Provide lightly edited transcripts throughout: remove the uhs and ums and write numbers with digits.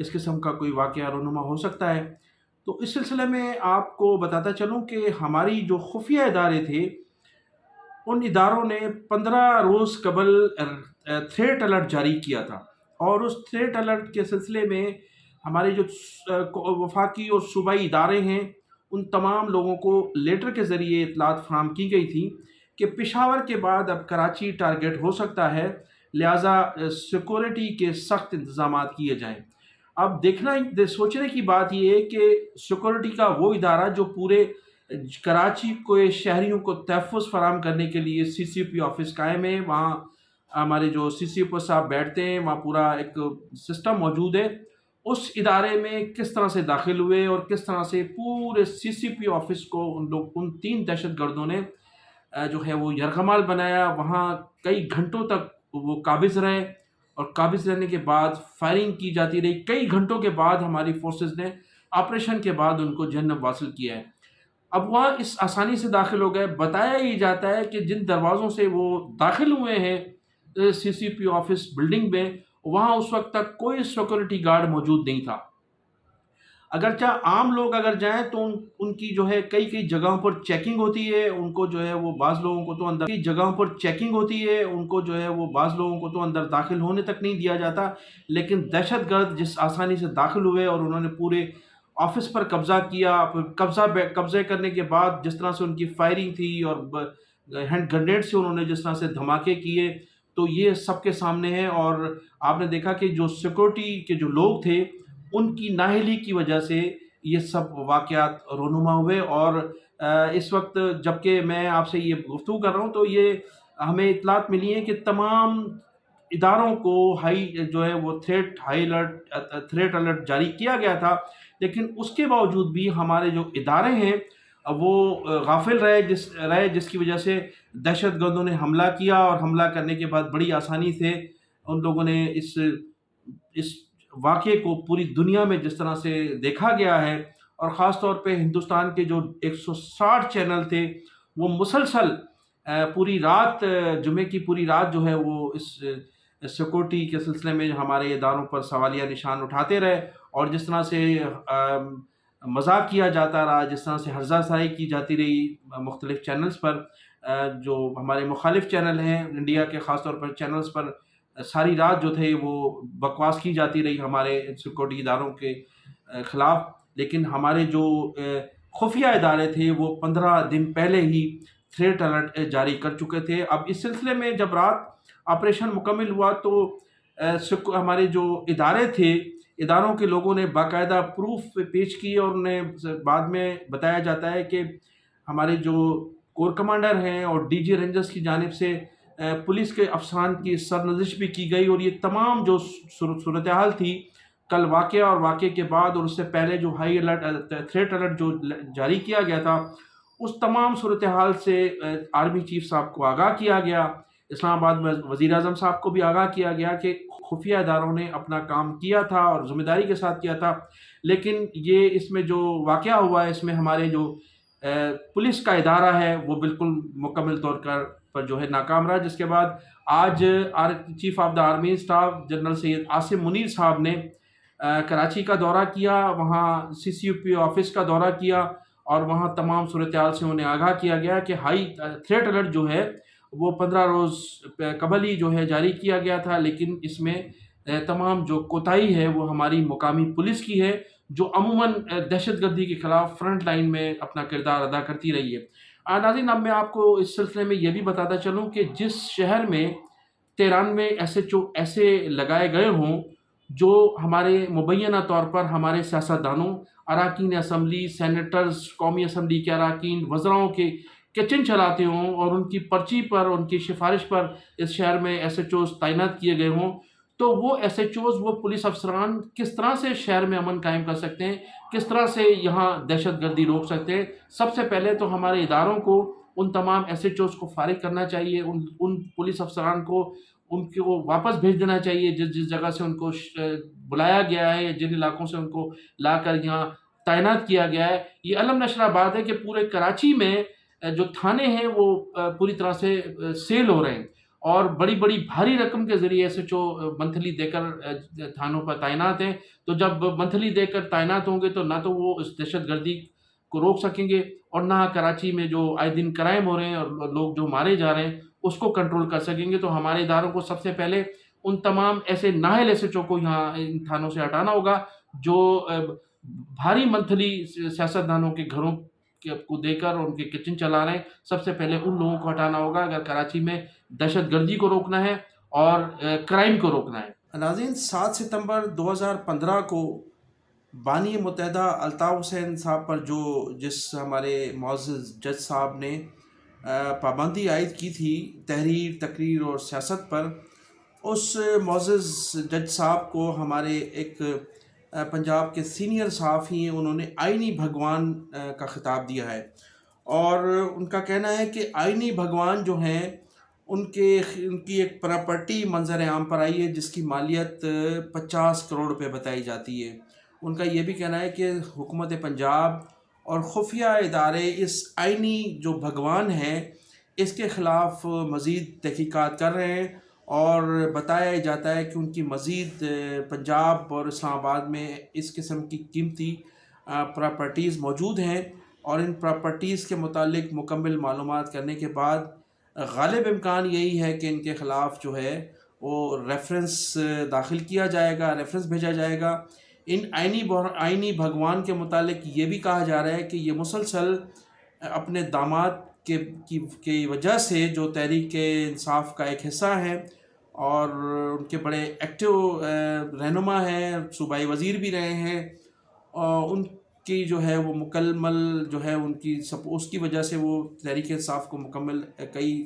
اس قسم کا کوئی واقعہ رونما ہو سکتا ہے۔ تو اس سلسلے میں آپ کو بتاتا چلوں کہ ہماری جو خفیہ ادارے تھے، ان اداروں نے 15 روز قبل تھریٹ الرٹ جاری کیا تھا، اور اس تھریٹ الرٹ کے سلسلے میں ہمارے جو وفاقی اور صوبائی ادارے ہیں، ان تمام لوگوں کو لیٹر کے ذریعے اطلاعات فراہم کی گئی تھی کہ پشاور کے بعد اب کراچی ٹارگٹ ہو سکتا ہے، لہٰذا سیکورٹی کے سخت انتظامات کیے جائیں۔ اب سوچنے کی بات یہ ہے کہ سیکورٹی کا وہ ادارہ جو پورے کراچی کے شہریوں کو تحفظ فراہم کرنے کے لیے سی سی پی آفس قائم ہے، وہاں ہمارے جو سی سی پی صاحب بیٹھتے ہیں، وہاں پورا ایک سسٹم موجود ہے، اس ادارے میں کس طرح سے داخل ہوئے اور کس طرح سے پورے سی سی پی آفس کو ان 3 دہشت گردوں نے جو ہے وہ یرغمال بنایا، وہاں کئی گھنٹوں تک وہ قابض رہے، اور قابض رہنے کے بعد فائرنگ کی جاتی رہی۔ کئی گھنٹوں کے بعد ہماری فورسز نے آپریشن کے بعد ان کو جنم حاصل کیا ہے۔ اب وہاں اس آسانی سے داخل ہو گئے۔ بتایا ہی جاتا ہے کہ جن دروازوں سے وہ داخل ہوئے ہیں سی سی پی آفس بلڈنگ میں، وہاں اس وقت تک کوئی سیکورٹی گارڈ موجود نہیں تھا۔ اگرچہ عام لوگ اگر جائیں تو ان کی جو ہے کئی جگہوں پر چیکنگ ہوتی ہے، ان کو جو ہے وہ بعض لوگوں کو تو اندر کئی جگہوں پر چیکنگ ہوتی ہے، ان کو جو ہے وہ بعض لوگوں کو تو اندر داخل ہونے تک نہیں دیا جاتا، لیکن دہشت گرد جس آسانی سے داخل ہوئے اور انہوں نے پورے آفس پر قبضہ کیا، قبضے کرنے کے بعد جس طرح سے ان کی فائرنگ تھی اور ہینڈ گرنیڈ سے انہوں نے جس طرح سے دھماکے کیے، تو یہ سب کے سامنے ہے۔ اور آپ نے دیکھا کہ جو سیکورٹی کے جو لوگ تھے، ان کی نااہلی کی وجہ سے یہ سب واقعات رونما ہوئے۔ اور اس وقت جبکہ میں آپ سے یہ گفتگو کر رہا ہوں تو یہ ہمیں اطلاعات ملی ہیں کہ تمام اداروں کو جو ہے وہ تھریٹ الرٹ جاری کیا گیا تھا، لیکن اس کے باوجود بھی ہمارے جو ادارے ہیں وہ غافل رہے، جس کی وجہ سے دہشت گردوں نے حملہ کیا، اور حملہ کرنے کے بعد بڑی آسانی سے ان لوگوں نے اس واقعے کو پوری دنیا میں جس طرح سے دیکھا گیا ہے، اور خاص طور پہ ہندوستان کے جو 160 چینل تھے وہ مسلسل پوری رات، جمعے کی پوری رات جو ہے وہ اس سیکورٹی کے سلسلے میں ہمارے اداروں پر سوالیہ نشان اٹھاتے رہے، اور جس طرح سے مذاق کیا جاتا رہا، جس طرح سے ہرزہ سائی کی جاتی رہی مختلف چینلز پر، جو ہمارے مخالف چینل ہیں انڈیا کے، خاص طور پر چینلز پر ساری رات جو تھے وہ بکواس کی جاتی رہی ہمارے سیکورٹی اداروں کے خلاف، لیکن ہمارے جو خفیہ ادارے تھے وہ 15 دن پہلے ہی تھریٹ الرٹ جاری کر چکے تھے۔ اب اس سلسلے میں جب رات آپریشن مکمل ہوا تو ہمارے جو ادارے تھے، اداروں کے لوگوں نے باقاعدہ پروف پیش کیے، اور انہیں بعد میں بتایا جاتا ہے کہ ہمارے جو کور کمانڈر ہیں اور ڈی جی رینجرز کی جانب سے پولیس کے افسران کی سرنوشت بھی کی گئی، اور یہ تمام جو صورتحال تھی کل واقعہ اور واقعے کے بعد اور اس سے پہلے جو تھریٹ الرٹ جو جاری کیا گیا تھا، اس تمام صورتحال سے آرمی چیف صاحب کو آگاہ کیا گیا، اسلام آباد میں وزیر اعظم صاحب کو بھی آگاہ کیا گیا کہ خفیہ اداروں نے اپنا کام کیا تھا اور ذمہ داری کے ساتھ کیا تھا، لیکن یہ اس میں جو واقعہ ہوا ہے اس میں ہمارے جو پولیس کا ادارہ ہے وہ بالکل مکمل طور پر جو ہے ناکام رہا، جس کے بعد آج chief of the army staff general Syed Asim Munir sahab نے کراچی کا دورہ کیا، وہاں سی سی پی آفس کا دورہ کیا، اور وہاں تمام صورتحال سے انہیں آگاہ کیا گیا کہ تھریٹ الرٹ جو ہے وہ 15 روز قبل ہی جو ہے جاری کیا گیا تھا، لیکن اس میں تمام جو کوتاہی ہے وہ ہماری مقامی پولیس کی ہے، جو عموماً دہشت گردی کے خلاف فرنٹ لائن میں اپنا کردار ادا کرتی رہی ہے۔ ناظرین، اب میں آپ کو اس سلسلے میں یہ بھی بتاتا چلوں کہ جس شہر میں 93 SHO ایسے لگائے گئے ہوں جو ہمارے مبینہ طور پر ہمارے سیاستدانوں، اراکین اسمبلی، سینیٹرز، قومی اسمبلی کے اراکین، وزراؤں کے کچن چلاتے ہوں، اور ان کی پرچی پر، ان کی سفارش پر اس شہر میں SHOs تعینات کیے گئے ہوں، تو وہ SHOs، وہ پولیس افسران کس طرح سے شہر میں امن قائم کر سکتے ہیں، کس طرح سے یہاں دہشت گردی روک سکتے ہیں؟ سب سے پہلے تو ہمارے اداروں کو ان تمام SHOs کو فارغ کرنا چاہیے، ان پولیس افسران کو ان کو واپس بھیج دینا چاہیے جس جگہ سے ان کو بلایا گیا ہے، یا جن علاقوں سے ان کو لا کر یہاں تعینات کیا گیا ہے۔ یہ علم نشرہ بات ہے کہ پورے کراچی میں جو تھانے ہیں وہ پوری طرح سے سیل ہو رہے ہیں، اور بڑی بڑی بھاری رقم کے ذریعے ایس ایچ او منتھلی دے کر تھانوں پر تعینات ہیں. تو جب منتھلی دے کر تعینات ہوں گے تو نہ تو وہ اس دہشت گردی کو روک سکیں گے، اور نہ کراچی میں جو آئے دن کرائم ہو رہے ہیں اور لوگ جو مارے جا رہے ہیں اس کو کنٹرول کر سکیں گے. تو ہمارے اداروں کو سب سے پہلے ان تمام ایسے نااہل ایس ایچ او کو یہاں ان تھانوں سے ہٹانا ہوگا جو بھاری منتھلی سیاستدانوں کے گھروں کو دے کر ان کے کچن چلا رہے ہیں. سب سے پہلے ان لوگوں کو ہٹانا ہوگا اگر کراچی میں دہشت گردی کو روکنا ہے اور کرائم کو روکنا ہے. ناظرین، 7 ستمبر 2015 کو بانی متحدہ الطاف حسین صاحب پر جس ہمارے معزز جج صاحب نے پابندی عائد کی تھی تحریر، تقریر اور سیاست پر، اس معزز جج صاحب کو ہمارے ایک پنجاب کے سینئر صحافی ہیں، انہوں نے آئینی بھگوان کا خطاب دیا ہے، اور ان کا کہنا ہے کہ آئینی بھگوان جو ہیں ان کی ایک پراپرٹی منظر عام پر آئی ہے جس کی مالیت 50 کروڑ روپے بتائی جاتی ہے. ان کا یہ بھی کہنا ہے کہ حکومت پنجاب اور خفیہ ادارے اس آئینی جو بھگوان ہے اس کے خلاف مزید تحقیقات کر رہے ہیں، اور بتایا جاتا ہے کہ ان کی مزید پنجاب اور اسلام آباد میں اس قسم کی قیمتی پراپرٹیز موجود ہیں، اور ان پراپرٹیز کے متعلق مکمل معلومات کرنے کے بعد غالب امکان یہی ہے کہ ان کے خلاف جو ہے وہ ریفرنس داخل کیا جائے گا، ریفرنس بھیجا جائے گا. ان آئینی بھگوان کے متعلق یہ بھی کہا جا رہا ہے کہ یہ مسلسل اپنے داماد کی وجہ سے جو تحریک انصاف کا ایک حصہ ہیں اور ان کے بڑے ایکٹیو رہنما ہیں، صوبائی وزیر بھی رہے ہیں، اور ان کی جو ہے وہ مکمل جو ہے ان کی اس کی وجہ سے وہ تحریک انصاف کو مکمل کئی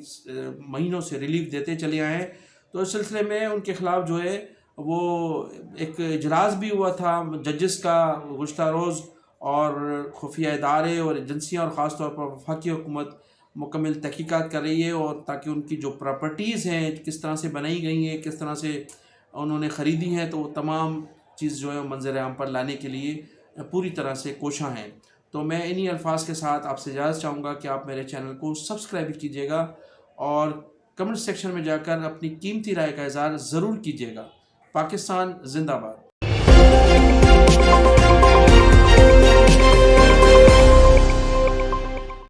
مہینوں سے ریلیف دیتے چلے آئے ہیں. تو اس سلسلے میں ان کے خلاف جو ہے وہ ایک اجلاس بھی ہوا تھا ججز کا گزشتہ روز، اور خفیہ ادارے اور ایجنسیاں اور خاص طور پر وفاقی حکومت مکمل تحقیقات کر رہی ہے، اور تاکہ ان کی جو پراپرٹیز ہیں کس طرح سے بنائی گئی ہیں، کس طرح سے انہوں نے خریدی ہیں، تو وہ تمام چیز جو ہے منظر عام پر لانے کے لیے پوری طرح سے کوشاں ہیں. تو میں انہی الفاظ کے ساتھ آپ سے اجازت چاہوں گا کہ آپ میرے چینل کو سبسکرائب کیجیے گا اور کمنٹ سیکشن میں جا کر اپنی قیمتی رائے کا اظہار ضرور کیجیے گا. پاکستان زندہ باد.